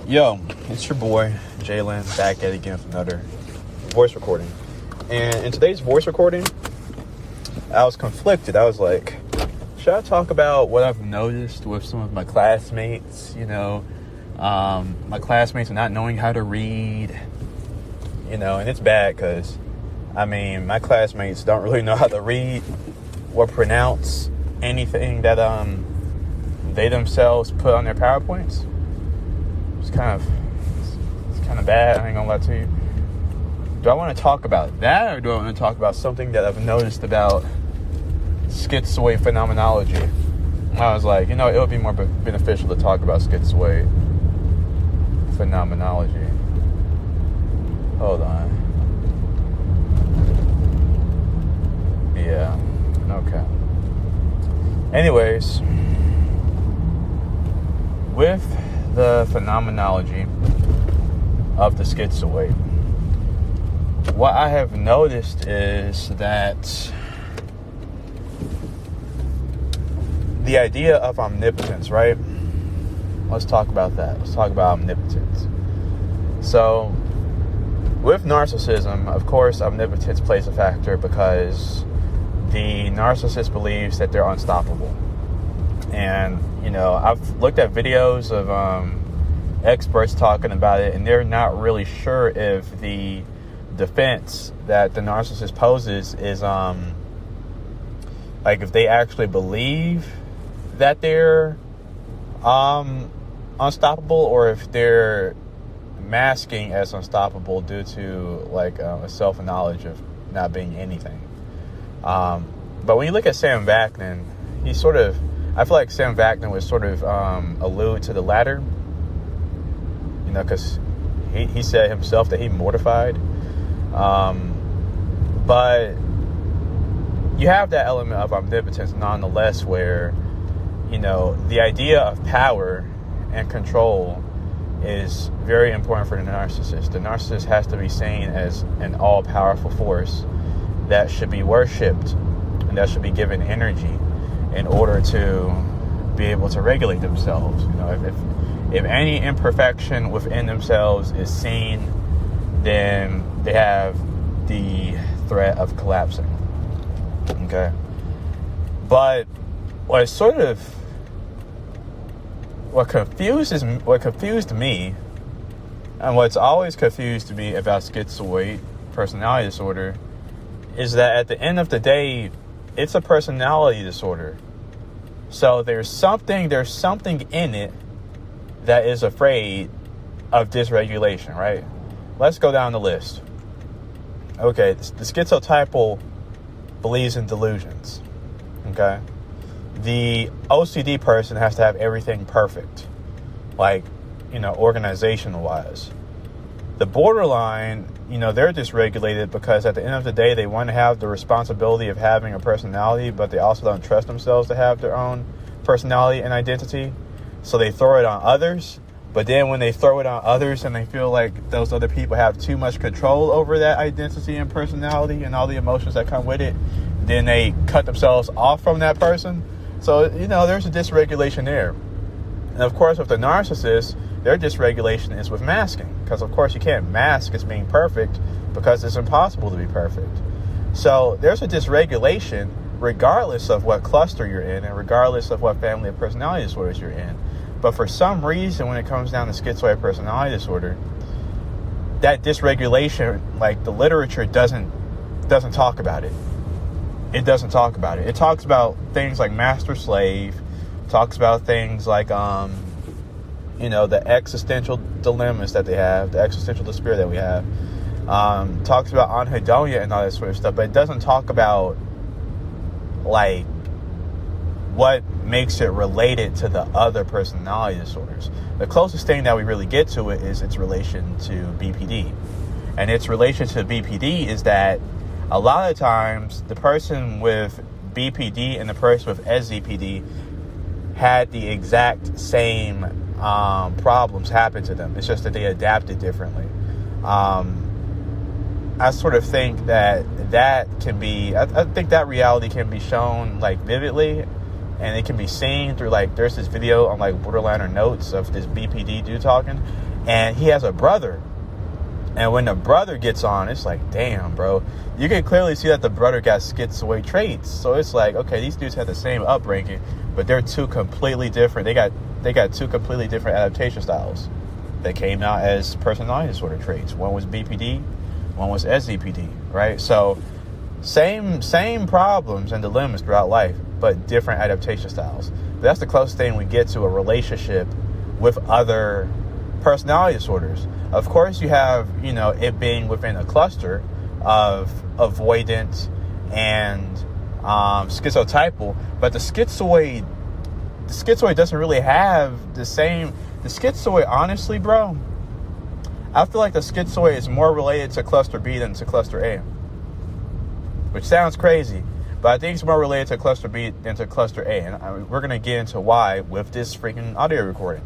Yo, it's your boy, Jalen, back at it again with another voice recording. And in today's voice recording, I was conflicted. I was like, should I talk about what I've noticed with some of my classmates? My classmates are not knowing how to read, and it's bad because, my classmates don't really know how to read or pronounce anything that they themselves put on their PowerPoints. It's kind of bad. I ain't gonna lie to you. Do I want to talk about that, or do I want to talk about something that I've noticed about schizoid phenomenology? I was like, it would be more beneficial to talk about schizoid phenomenology. Hold on. Yeah. Okay. Anyways, with the phenomenology of the schizoid, what I have noticed is that the idea of omnipotence, right? Let's talk about that. Let's talk about omnipotence. So, with narcissism, of course, omnipotence plays a factor because the narcissist believes that they're unstoppable. And, I've looked at videos of experts talking about it, and they're not really sure if the defense that the narcissist poses is, if they actually believe that they're unstoppable, or if they're masking as unstoppable due to a self-knowledge of not being anything. But when you look at Sam Vaknin, I feel like Sam Vaknin would sort of allude to the latter, because he said himself that he mortified. But you have that element of omnipotence nonetheless, where, the idea of power and control is very important for the narcissist. The narcissist has to be seen as an all-powerful force that should be worshipped and that should be given energy in order to be able to regulate themselves. If any imperfection within themselves is seen, then they have the threat of collapsing. Okay? But what confused me, and what's always confused me about schizoid personality disorder, is that at the end of the day, it's a personality disorder. So there's something in it that is afraid of dysregulation, right? Let's go down the list. Okay, the schizotypal believes in delusions. Okay? The OCD person has to have everything perfect, organizational-wise. The borderline, they're dysregulated because at the end of the day, they want to have the responsibility of having a personality, but they also don't trust themselves to have their own personality and identity. So they throw it on others. But then when they throw it on others and they feel like those other people have too much control over that identity and personality and all the emotions that come with it, then they cut themselves off from that person. So, there's a dysregulation there. And of course, with the narcissist, their dysregulation is with masking. Because, of course, you can't mask as being perfect because it's impossible to be perfect. So there's a dysregulation regardless of what cluster you're in and regardless of what family of personality disorders you're in. But for some reason, when it comes down to schizoid personality disorder, that dysregulation, the literature doesn't talk about it. It doesn't talk about it. It talks about things like master-slave, talks about things like, the existential dilemmas that they have, the existential despair that we have, talks about anhedonia and all that sort of stuff, but it doesn't talk about, what makes it related to the other personality disorders. The closest thing that we really get to it is its relation to BPD. And its relation to BPD is that a lot of times the person with BPD and the person with SZPD had the exact same problems happen to them. It's just that they adapted differently. I sort of think that can be, I think that reality can be shown vividly and it can be seen through, like, there's this video on, like, Borderliner Notes of this BPD dude talking, and he has a brother. And when the brother gets on, it's like, damn, bro. You can clearly see that the brother got schizoid traits. So it's like, okay, these dudes had the same upbringing, but they're two completely different. They got two completely different adaptation styles that came out as personality disorder traits. One was BPD, one was SZPD, right? So same problems and dilemmas throughout life, but different adaptation styles. But that's the closest thing we get to a relationship with other personality disorders. Of course, you have, it being within a cluster of avoidant and schizotypal, but the schizoid doesn't really have the same. The schizoid, honestly, bro, I feel like the schizoid is more related to cluster B than to cluster A, which sounds crazy, but I think it's more related to cluster B than to cluster A, and we're going to get into why with this freaking audio recording.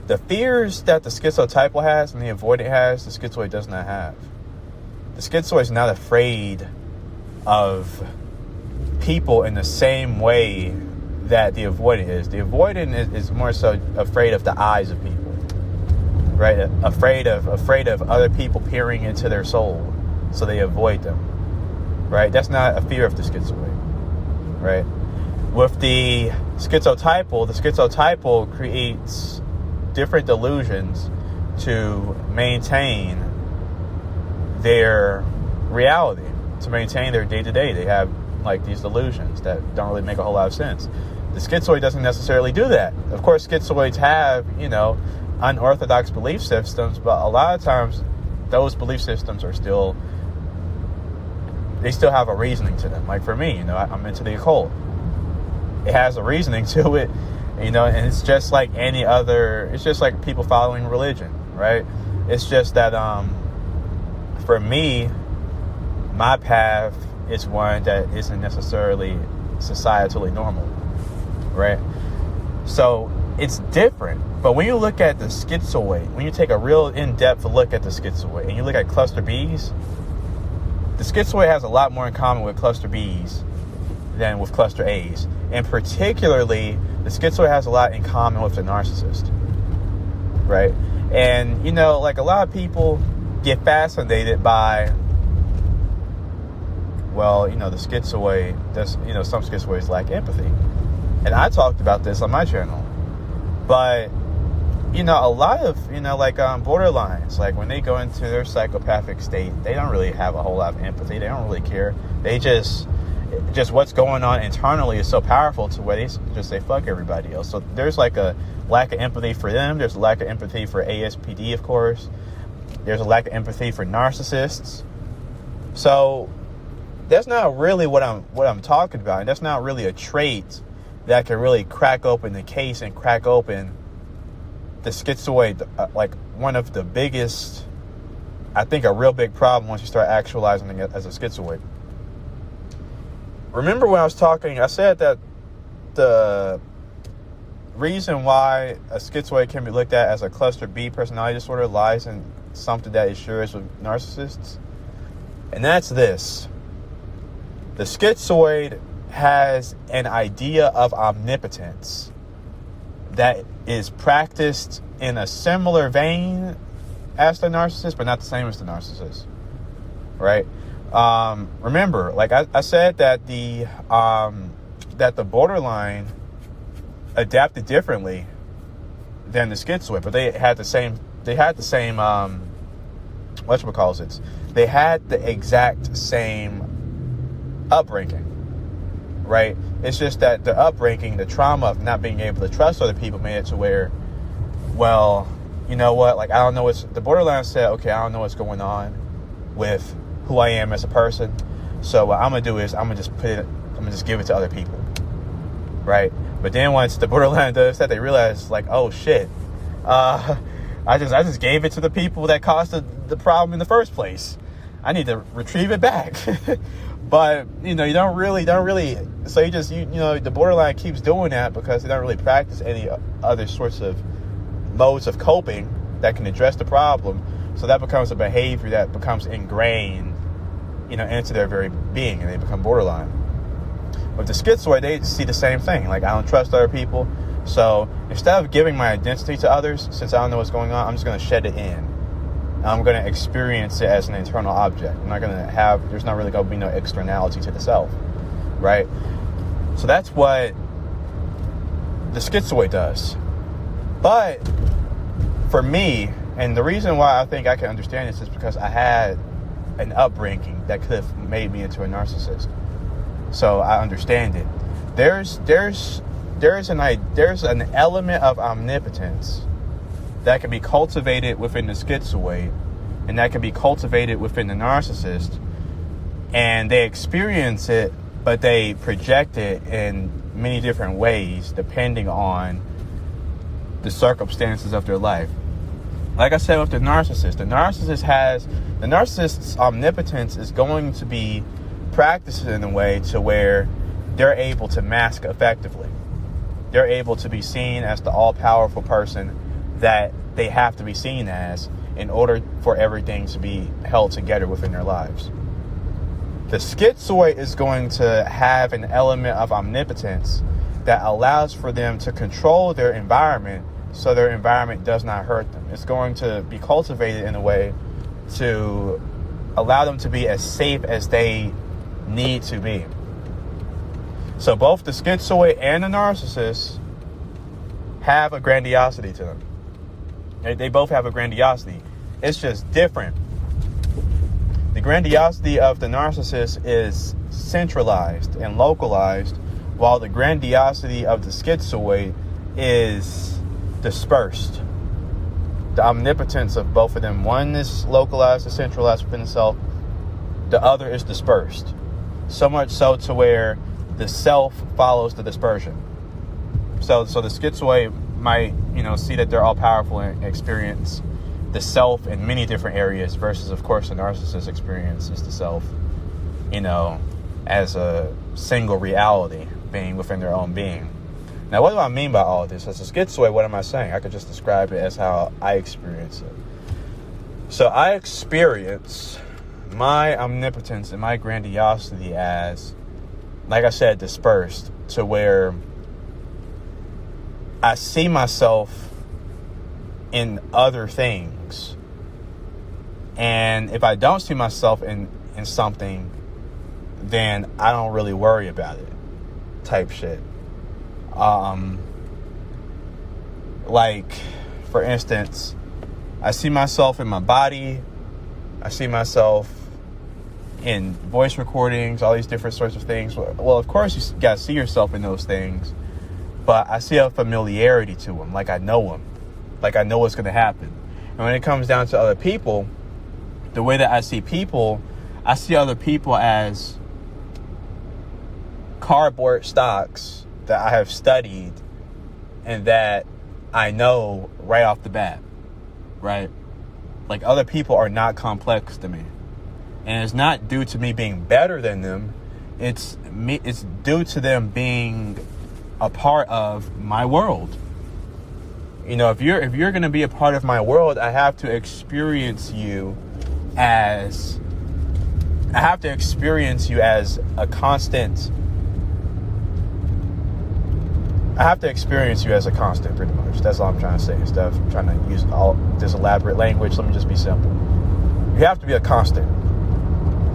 The fears that the schizotypal has and the avoidant has, the schizoid does not have. The schizoid is not afraid of people in the same way that the avoidant is. The avoidant is more so afraid of the eyes of people, right? Afraid of other people peering into their soul, so they avoid them, right? That's not a fear of the schizoid, right? With the schizotypal creates different delusions to maintain their reality, to maintain their day-to-day. They have, like, these delusions that don't really make a whole lot of sense. The schizoid doesn't necessarily do that. Of course, schizoids have, unorthodox belief systems, but a lot of times those belief systems are still have a reasoning to them. Like for me, I'm into the occult. It has a reasoning to it, and it's just like any other, it's just like people following religion, right? It's just that, for me, my path is one that isn't necessarily societally normal, right? So it's different. But when you look at the schizoid, when you take a real in-depth look at the schizoid, and you look at cluster Bs, the schizoid has a lot more in common with cluster Bs than with cluster As. And particularly, the schizoid has a lot in common with the narcissist, right? And, like a lot of people get fascinated by, the schizoid, some schizoids lack empathy. And I talked about this on my channel. But, a lot of, borderlines, like when they go into their psychopathic state, they don't really have a whole lot of empathy. They don't really care. They just what's going on internally is so powerful to where they just say, fuck everybody else. So there's like a lack of empathy for them. There's a lack of empathy for ASPD, of course. There's a lack of empathy for narcissists. So that's not really what I'm talking about. And that's not really a trait that can really crack open the case and crack open the schizoid, like one of the biggest, I think a real big problem once you start actualizing it as a schizoid. Remember when I was talking, I said that the reason why a schizoid can be looked at as a cluster B personality disorder lies in something that is shared with narcissists. And that's this. The schizoid has an idea of omnipotence that is practiced in a similar vein as the narcissist, but not the same as the narcissist, right? Remember, like I said that the borderline adapted differently than the schizoid, but they had the same whatchamacallit. They had the exact same upbringing, right? It's just that the upbringing, the trauma of not being able to trust other people made it to where, well, you know what? Like, I don't know the borderline said, okay, I don't know what's going on with who I am as a person. So what I'm going to do is I'm going to just give it to other people, right? But then once the borderline does that, they realize, like, oh shit, I just gave it to the people that caused the problem in the first place. I need to retrieve it back. But, you don't really, so the borderline keeps doing that because they don't really practice any other sorts of modes of coping that can address the problem. So that becomes a behavior that becomes ingrained, into their very being, and they become borderline. With the schizoid, they see the same thing. Like, I don't trust other people. So instead of giving my identity to others, since I don't know what's going on, I'm just going to shed it in. I'm going to experience it as an internal object. I'm not going to have, there's not really going to be no externality to the self, right? So that's what the schizoid does. But for me, and the reason why I think I can understand this is because I had an upbringing that could have made me into a narcissist. So I understand it. There's an element of omnipotence that can be cultivated within the schizoid, and that can be cultivated within the narcissist, and they experience it, but they project it in many different ways depending on the circumstances of their life. Like I said with the narcissist's omnipotence is going to be practiced in a way to where they're able to mask effectively. They're able to be seen as the all-powerful person that they have to be seen as in order for everything to be held together within their lives. The schizoid is going to have an element of omnipotence that allows for them to control their environment so their environment does not hurt them. It's going to be cultivated in a way to allow them to be as safe as they need to be. So both the schizoid and the narcissist have a grandiosity to them. They both have a grandiosity. It's just different. The grandiosity of the narcissist is centralized and localized, while the grandiosity of the schizoid is dispersed. The omnipotence of both of them, one is localized and centralized within itself, the other is dispersed. So much so to where the self follows the dispersion. So the schizoid might, see that they're all powerful and experience the self in many different areas versus, of course, the narcissist experiences the self, as a single reality being within their own being. Now, what do I mean by all of this? As a schizoid, what am I saying? I could just describe it as how I experience it. So I experience my omnipotence and my grandiosity as, like I said, dispersed, to where I see myself in other things. And if I don't see myself in something, then I don't really worry about it, type shit. Like, for instance, I see myself in my body. I see myself in voice recordings, all these different sorts of things. Well, of course, you got to see yourself in those things. But I see a familiarity to them. Like, I know them. Like, I know what's going to happen. And when it comes down to other people, the way that I see people, I see other people as cardboard stocks that I have studied and that I know right off the bat, right? Like, other people are not complex to me. And it's not due to me being better than them. It's due to them being a part of my world. If you're going to be a part of my world, I have to experience you as a constant. I have to experience you as a constant, pretty much. That's all I'm trying to say. Instead of trying to use all this elaborate language, let me just be simple. You have to be a constant.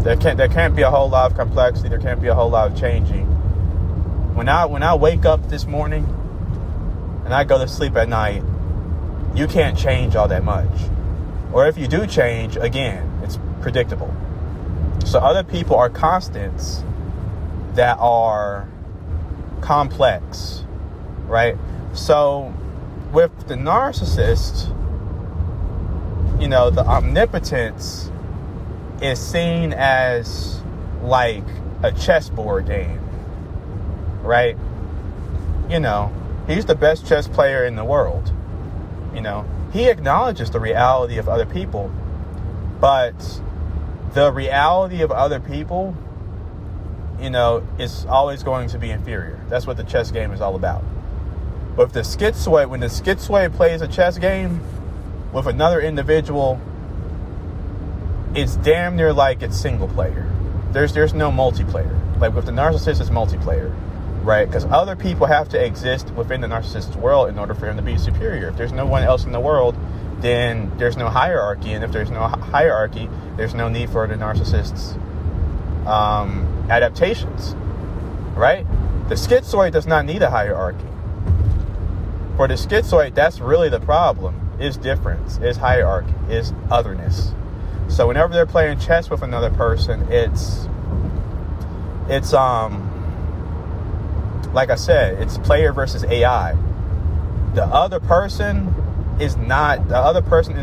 There can't be a whole lot of complexity. There can't be a whole lot of changing. When I wake up this morning and I go to sleep at night, you can't change all that much. Or if you do change, again, it's predictable. So other people are constants that are complex, right? So with the narcissist, the omnipotence is seen as like a chessboard game, right? He's the best chess player in the world. He acknowledges the reality of other people, but the reality of other people, is always going to be inferior. That's what the chess game is all about. But when the schizoid plays a chess game with another individual, it's damn near like it's single player. there's no multiplayer. Like with the narcissist, it's multiplayer, right? Because other people have to exist within the narcissist's world in order for him to be superior. If there's no one else in the world, then there's no hierarchy, and if there's no hierarchy, there's no need for the narcissist's adaptations, right? The schizoid does not need a hierarchy. For the schizoid, that's really the problem, is difference, is hierarchy, is otherness. So whenever they're playing chess with another person, it's like I said, it's player versus AI. The other person is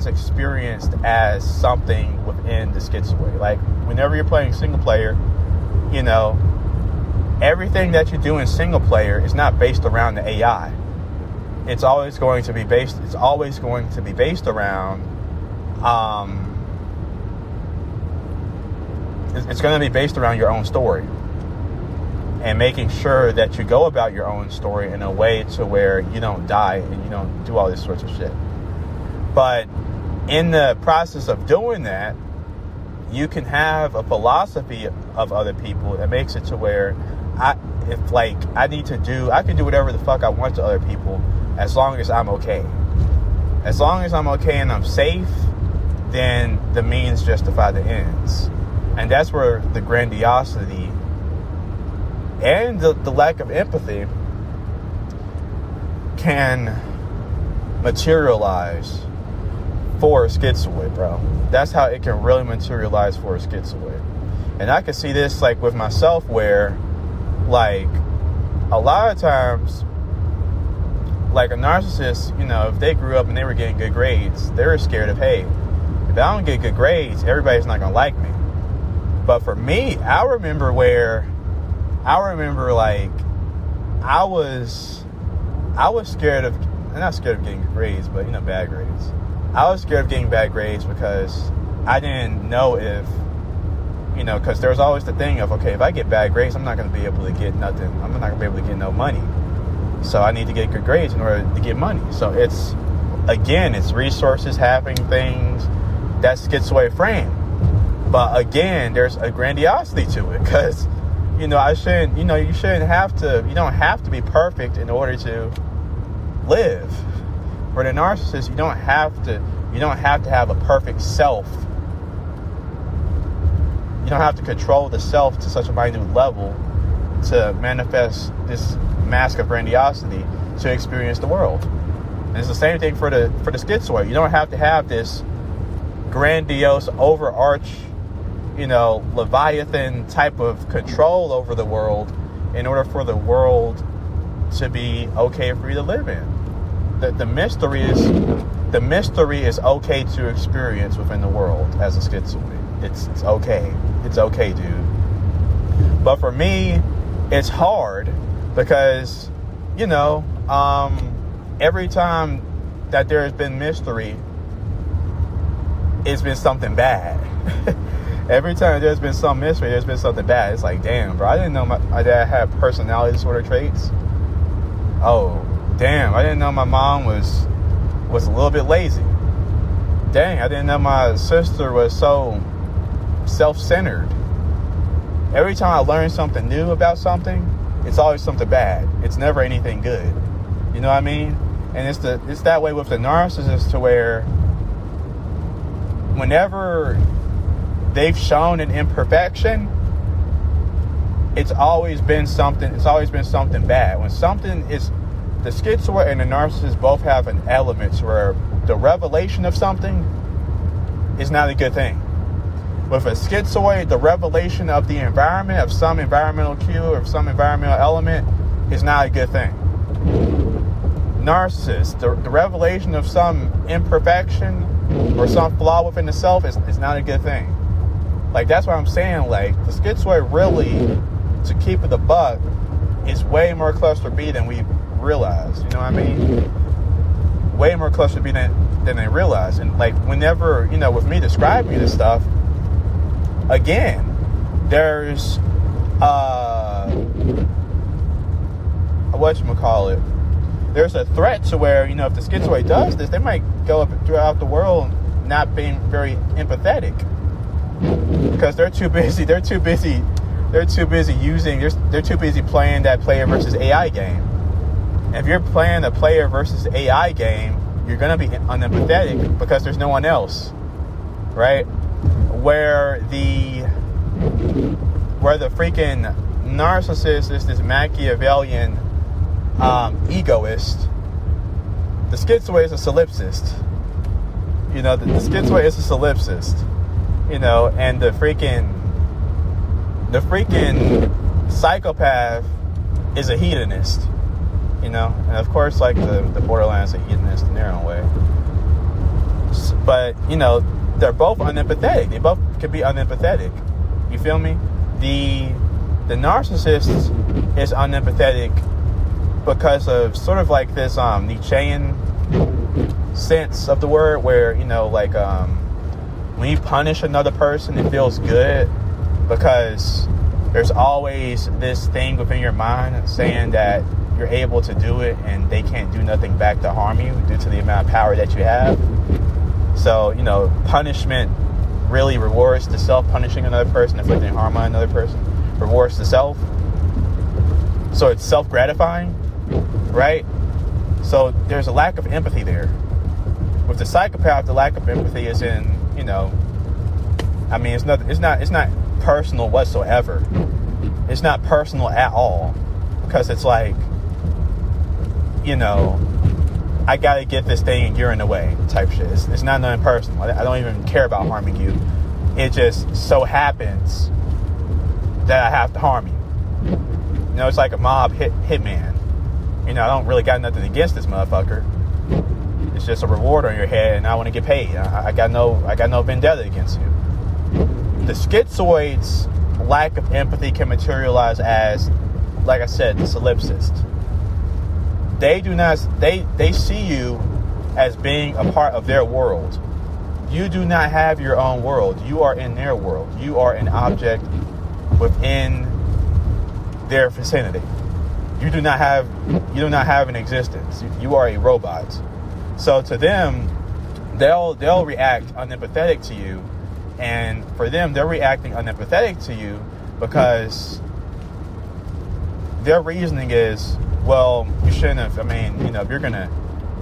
experienced as something within the schizoid. Like whenever you're playing single player, you know, everything that you do in single player is not based around the AI. It's always going to be based around it's going to be based around your own story, and making sure that you go about your own story in a way to where you don't die and you don't do all this sorts of shit. But in the process of doing that, you can have a philosophy of other people that makes it to where I can do whatever the fuck I want to other people as long as I'm okay. As long as I'm okay and I'm safe, then the means justify the ends. And that's where the grandiosity and the lack of empathy can materialize for a schizoid, bro. That's how it can really materialize for a schizoid. And I can see this like with myself where like a lot of times like a narcissist, you know, if they grew up and they were getting good grades, they were scared of, hey, if I don't get good grades, everybody's not gonna like me. But for me, I remember like I was scared of, not scared of getting good grades, but you know, bad grades. I was scared of getting bad grades because I didn't know if, you know, because there was always the thing of, okay, if I get bad grades, I'm not going to be able to get nothing. I'm not going to be able to get no money. So I need to get good grades in order to get money. So it's resources, having things, that's schizoid frame. But again, there's a grandiosity to it because, you know, you don't have to be perfect in order to live. For the narcissist, you don't have to have a perfect self. You don't have to control the self to such a minute level to manifest this mask of grandiosity to experience the world. And it's the same thing for the schizoid. You don't have to have this grandiose, overarch, you know, Leviathan type of control over the world in order for the world to be okay for you to live in. The mystery is okay to experience within the world as a schizoid. It's okay. It's okay, dude. But for me, it's hard because, you know, every time that there has been mystery, it's been something bad. Every time there's been some mystery, there's been something bad. It's like, damn, bro, I didn't know my dad had personality disorder traits. Oh, damn, I didn't know my mom was a little bit lazy. Dang, I didn't know my sister was so self-centered. Every time I learn something new about something, it's always something bad. It's never anything good. You know what I mean? And it's that way with the narcissist to where whenever they've shown an imperfection, it's always been something bad. When something is, the schizoid and the narcissist both have an element where the revelation of something is not a good thing. With a schizoid, the revelation of the environment, of some environmental cue or some environmental element, is not a good thing. Narcissist, the revelation of some imperfection or some flaw within the self is not a good thing. Like, that's what I'm saying. Like, the schizoid really, to keep it a buck, is way more cluster B than we realize. You know what I mean? Way more cluster B than they realize. And like, whenever, you know, with me describing this stuff, again, there's whatchamacallit, there's a threat to where, you know, if the schizoid does this, they might go up throughout the world not being very empathetic. because they're too busy playing that player versus AI game. If you're playing a player versus AI game, you're going to be unempathetic because there's no one else, right? Where the freaking narcissist is this Machiavellian egoist, the schizoid is a solipsist. You know, the schizoid is a solipsist. You know, and the freaking psychopath is a hedonist. You know, and of course, like the borderlands are hedonist in their own way. But you know, they're both unempathetic. They both could be unempathetic. You feel me? The narcissist is unempathetic because of sort of like this Nietzschean sense of the word, where you know, like when you punish another person, it feels good because there's always this thing within your mind saying that you're able to do it and they can't do nothing back to harm you due to the amount of power that you have. So, you know, punishment really rewards the self. Punishing another person, inflicting harm on another person, rewards the self. So it's self-gratifying, right? So there's a lack of empathy there. With the psychopath, the lack of empathy is in, you know, I mean, it's not personal whatsoever. It's not personal at all, because it's like, you know, I gotta get this thing and you're in the way type shit. It's not nothing personal. I don't even care about harming you. It just so happens that I have to harm you. You know, it's like a mob hitman. You know, I don't really got nothing against this motherfucker. It's just a reward on your head, and I want to get paid. I got no vendetta against you. The schizoid's lack of empathy can materialize as, like I said, the solipsist. They see you as being a part of their world. You do not have your own world. You are in their world. You are an object within their vicinity. You do not have an existence. You are a robot. So to them, they'll react unempathetic to you, and for them, they're reacting unempathetic to you because their reasoning is, well, you shouldn't have. I mean, you know, if you're gonna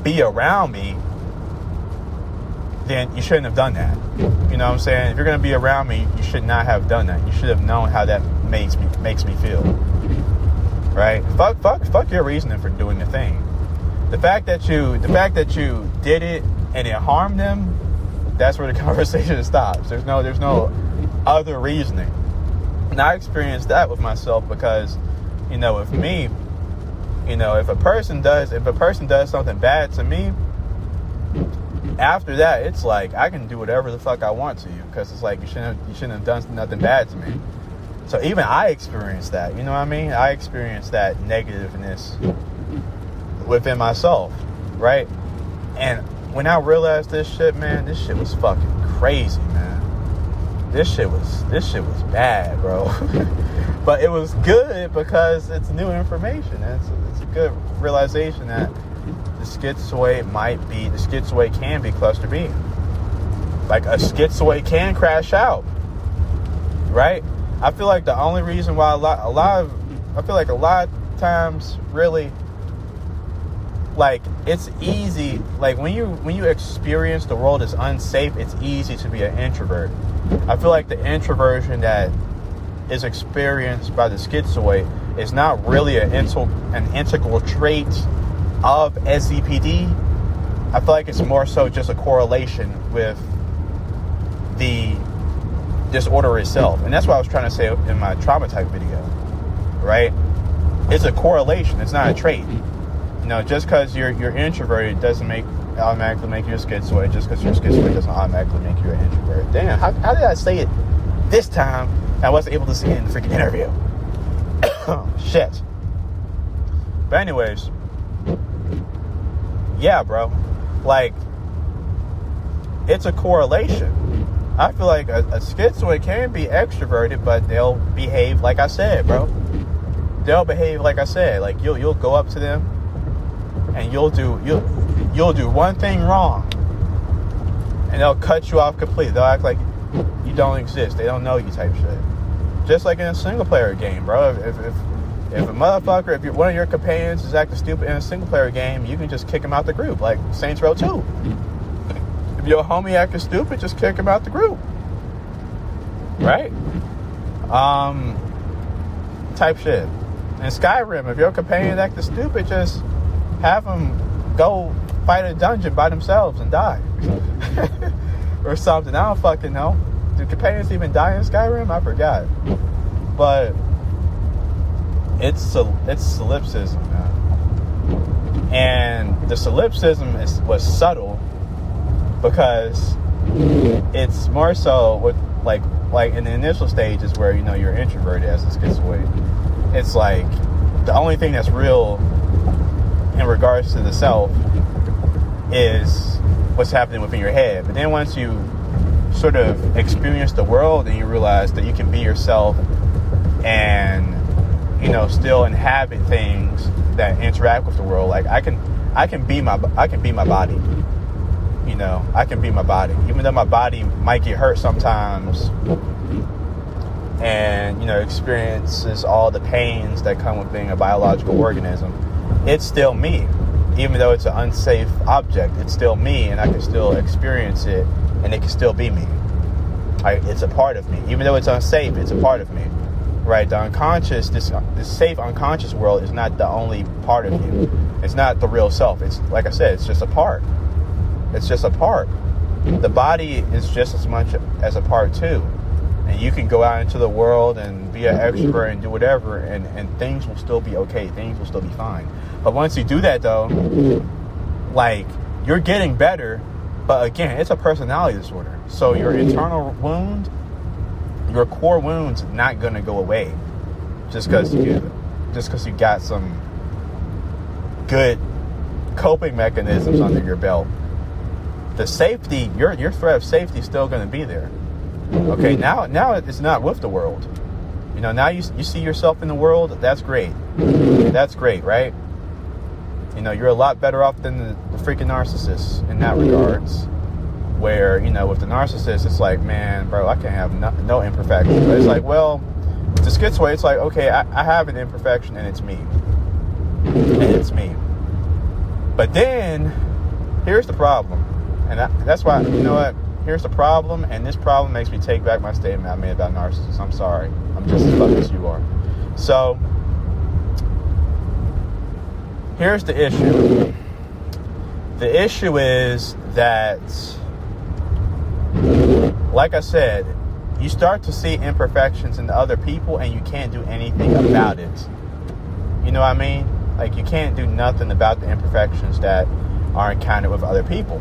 be around me, then you shouldn't have done that. You know what I'm saying? If you're gonna be around me, you should not have done that. You should have known how that makes me feel. Right? Fuck your reasoning for doing the thing. The fact that you did it and it harmed them, that's where the conversation stops. There's no other reasoning. And I experienced that with myself because, you know, with me, you know, if a person does something bad to me, after that, it's like I can do whatever the fuck I want to you, because it's like you shouldn't have done nothing bad to me. So even I experienced that, you know what I mean? I experienced that negativeness within myself, right? And when I realized this shit, man, this shit was fucking crazy, man. This shit was bad, bro. But it was good because it's new information. And it's a good realization that the schizoid can be cluster B. Like a schizoid can crash out, right? I feel like the only reason why a lot of times, really, like, it's easy, like when you experience the world as unsafe, it's easy to be an introvert. I feel like the introversion that is experienced by the schizoid is not really an integral trait of SZPD. I feel like it's more so just a correlation with the disorder itself. And that's what I was trying to say in my trauma type video, right? It's a correlation. It's not a trait. You know, just because you're introverted doesn't automatically make you a schizoid. Just because you're schizoid doesn't automatically make you an introvert. Damn, how did I say it this time? I wasn't able to see it in the freaking interview. Shit. But anyways, yeah, bro. Like, it's a correlation. I feel like a schizoid can be extroverted, but they'll behave like I said, bro. They'll behave like I said. Like, you'll go up to them and you'll do one thing wrong and they'll cut you off completely. They'll act like you don't exist. They don't know you type shit. Just like in a single player game, bro. If a motherfucker, if one of your companions is acting stupid in a single player game, you can just kick him out the group, like Saints Row 2. If your homie acting stupid, just kick him out the group. Right? Type shit. In Skyrim, if your companion acting stupid, just have them go fight a dungeon by themselves and die. Or something. I don't fucking know. Do companions even die in Skyrim? I forgot. But it's solipsism, man. And the solipsism was subtle because it's more so with like in the initial stages where you're introverted as a schizoid. It's like the only thing that's real in regards to the self is what's happening within your head. But then once you sort of experience the world and you realize that you can be yourself and still inhabit things that interact with the world. Like I can be my body. I can be my body, even though my body might get hurt sometimes and experiences all the pains that come with being a biological organism. It's still me. Even though it's an unsafe object, it's still me, and I can still experience it, and it can still be me. Right? It's a part of me. Even though it's unsafe, it's a part of me. Right? The unconscious, this safe unconscious world is not the only part of you. It's not the real self. It's, like I said, it's just a part. It's just a part. The body is just as much as a part too. And you can go out into the world and be an extrovert and do whatever, and things will still be okay. Things will still be fine. But once you do that, though, like, you're getting better, but again, it's a personality disorder. So your internal wound, your core wound's not going to go away just because you got some good coping mechanisms under your belt. The safety, your threat of safety is still going to be there. Okay, now it's not with the world. Now you see yourself in the world. That's great. That's great, right? You're a lot better off than the freaking narcissist in that regards. Where, with the narcissist, it's like, man, bro, I can't have no imperfections. But it's like, well, the schizoid, it's like, okay, I have an imperfection and it's me. And it's me. But then, here's the problem. And that's why, here's the problem, and this problem makes me take back my statement I made about narcissists. I'm sorry. I'm just as fucked as you are. So, here's the issue. The issue is that, like I said, you start to see imperfections in other people and you can't do anything about it. You know what I mean? Like, you can't do nothing about the imperfections that are encountered with other people.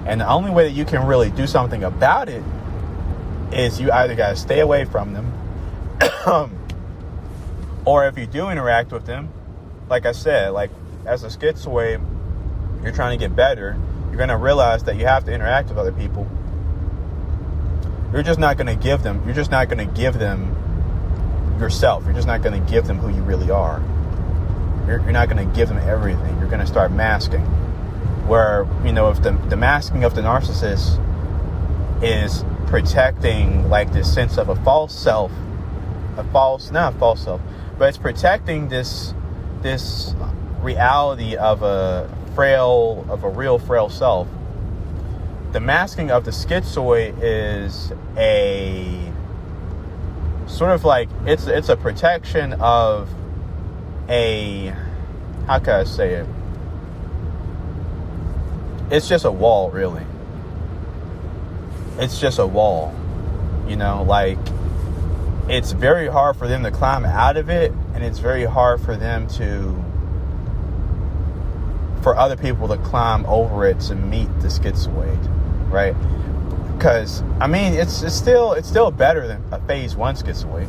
And the only way that you can really do something about it is you either got to stay away from them or if you do interact with them, like I said, like as a schizoid, you're trying to get better, you're going to realize that you have to interact with other people. You're just not going to give them yourself. You're just not going to give them who you really are. You're not going to give them everything. You're going to start masking. Where, if the masking of the narcissist is protecting like this sense of a false self, not a false self, but it's protecting this reality of a real frail self. The masking of the schizoid is a sort of like, it's a protection of a, how can I say it? It's just a wall, really. It's just a wall. Like, it's very hard for them to climb out of it, and it's very hard for them for other people to climb over it to meet the schizoid, right? Because, it's still better than a phase 1 schizoid,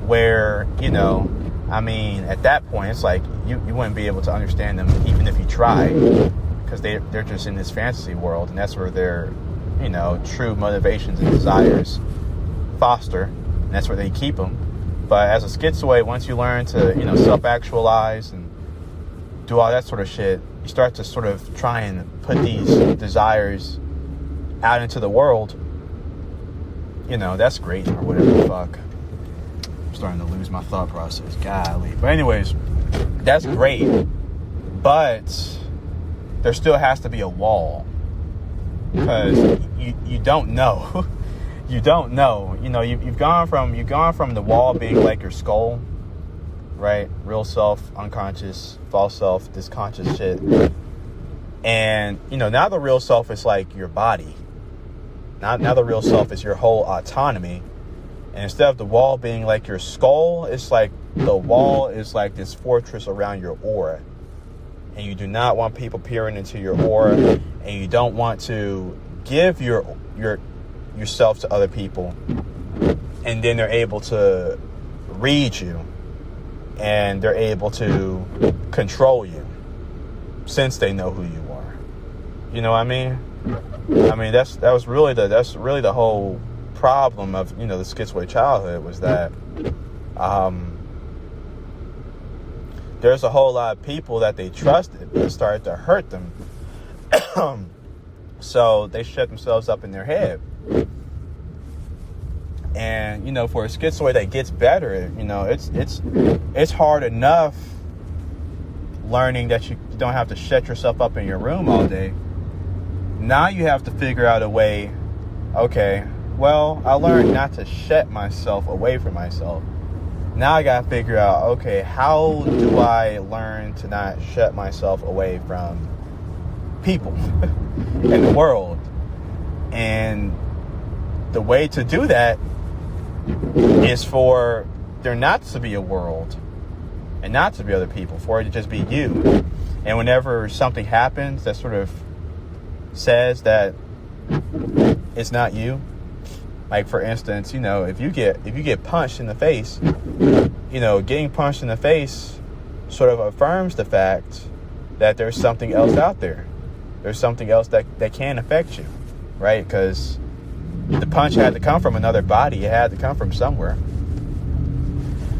where, at that point, it's like, you wouldn't be able to understand them even if you tried. Because they're just in this fantasy world, and that's where their, true motivations and desires foster, and that's where they keep them. But as a schizoid, once you learn to, self-actualize and do all that sort of shit, you start to sort of try and put these desires out into the world, that's great, or whatever the fuck. I'm starting to lose my thought process. Golly. But anyways, that's great. But there still has to be a wall. Because you don't know. You don't know. You've gone from the wall being like your skull, right? Real self, unconscious, false self, this conscious shit. And, now the real self is like your body. Now the real self is your whole autonomy. And instead of the wall being like your skull, it's like the wall is like this fortress around your aura. And you do not want people peering into your aura. And you don't want to give yourself to other people. And then they're able to read you. And they're able to control you. Since they know who you are. You know what I mean? That's really the whole problem of, the schizoid childhood, was that there's a whole lot of people that they trusted that started to hurt them. So they shut themselves up in their head. And, for a schizoid that gets better, it's hard enough learning that you don't have to shut yourself up in your room all day. Now you have to figure out a way, okay, well, I learned not to shut myself away from myself. Now I got to figure out, okay, how do I learn to not shut myself away from people in the world? And the way to do that is for there not to be a world and not to be other people, for it to just be you. And whenever something happens that sort of says that it's not you, like for instance, if you get punched in the face, getting punched in the face sort of affirms the fact that there's something else out there. There's something else that can affect you, right? Because the punch had to come from another body. It had to come from somewhere.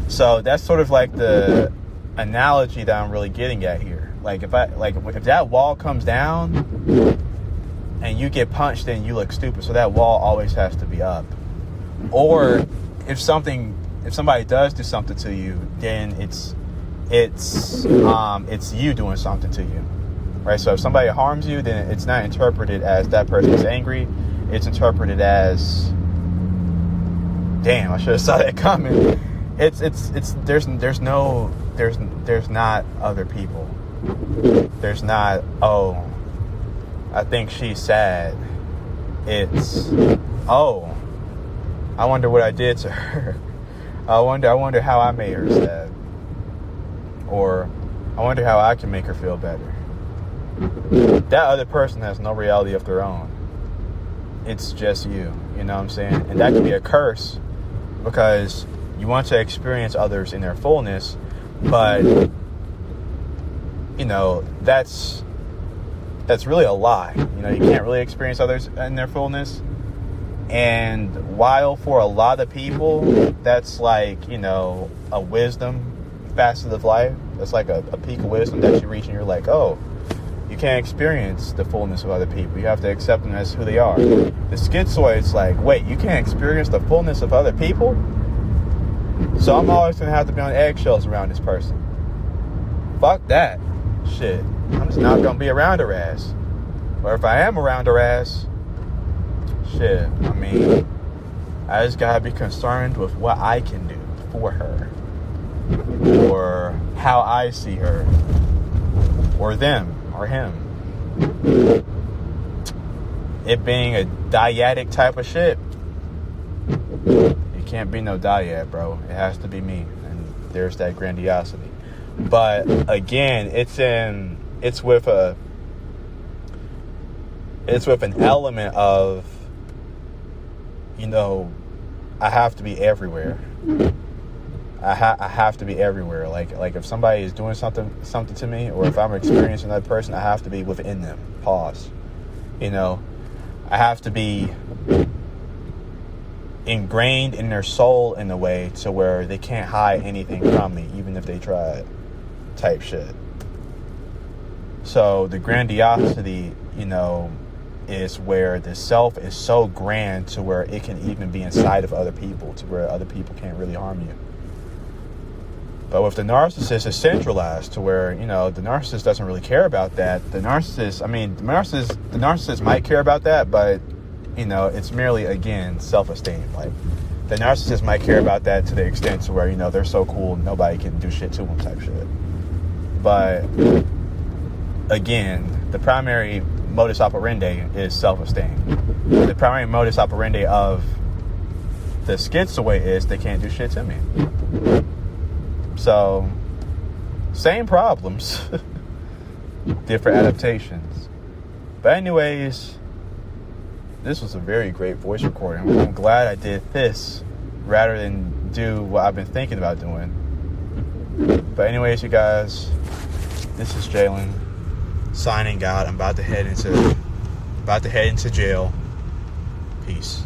So that's sort of like the analogy that I'm really getting at here. Like if that wall comes down and you get punched, then you look stupid. So that wall always has to be up. Or if somebody does do something to you, then it's you doing something to you, right? So if somebody harms you, then it's not interpreted as that person is angry. It's interpreted as, damn, I should have saw that coming. There's not other people. There's not, oh, I think she's sad. It's, oh, I wonder what I did to her. I wonder how I made her sad. Or I wonder how I can make her feel better. That other person has no reality of their own. It's just you. You know what I'm saying? And that can be a curse, because you want to experience others in their fullness, but that's really a lie. You can't really experience others in their fullness. And while for a lot of people that's like, a wisdom facet of life, that's like a peak of wisdom that you reach, and you're like, oh, you can't experience the fullness of other people. You have to accept them as who they are. The schizoid's like, wait, you can't experience the fullness of other people? So I'm always going to have to be on eggshells around this person. Fuck that. Shit. I'm just not going to be around her ass. Or if I am around her ass, shit, I just got to be concerned with what I can do for her. Or how I see her. Or them. Or him. It being a dyadic type of shit, it can't be no dyad, bro. It has to be me. And there's that grandiosity. But again, it's with an element of, I have to be everywhere. I have to be everywhere. Like if somebody is doing something to me, or if I'm experiencing another person, I have to be within them. Pause. I have to be ingrained in their soul in a way to where they can't hide anything from me, even if they tried, type shit. So the grandiosity, is where the self is so grand to where it can even be inside of other people, to where other people can't really harm you. But with the narcissist, it's centralized to where, the narcissist doesn't really care about that. The narcissist might care about that, but, it's merely, again, self-esteem. Like, the narcissist might care about that to the extent to where, they're so cool, nobody can do shit to them type shit. But, again, the primary modus operandi is self-esteem. The primary modus operandi of the schizoid is they can't do shit to me. So, same problems, different adaptations. But anyways, this was a very great voice recording. I'm glad I did this rather than do what I've been thinking about doing. But anyways, you guys, this is Jalen signing out. I'm about to head into jail. Peace.